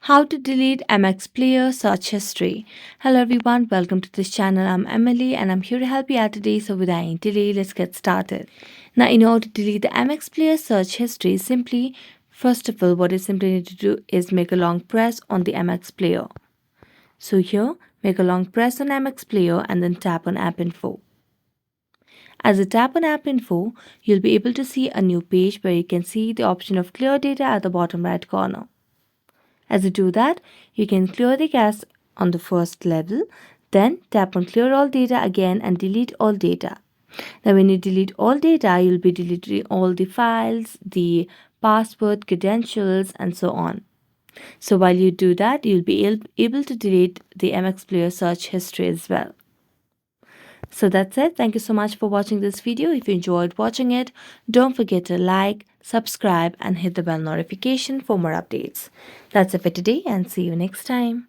How to delete MX Player search history. Hello everyone, welcome to this channel. I'm Emily and I'm here to help you out today. So without any delay, let's get started. Now, in order to delete the MX Player search history, first of all, what you simply need to do is make a long press on the MX Player. So here, make a long press on MX Player and then tap on App Info. As you tap on App Info, you'll be able to see a new page where you can see the option of clear data at the bottom right corner. As you do that, you can clear the cache on the first level, then tap on clear all data again and delete all data. Now when you delete all data, you'll be deleting all the files, the password, credentials and so on. So while you do that, you'll be able to delete the MX Player search history as well. So that's it. Thank you so much for watching this video. If you enjoyed watching it, don't forget to like, subscribe and hit the bell notification for more updates. That's it for today and see you next time.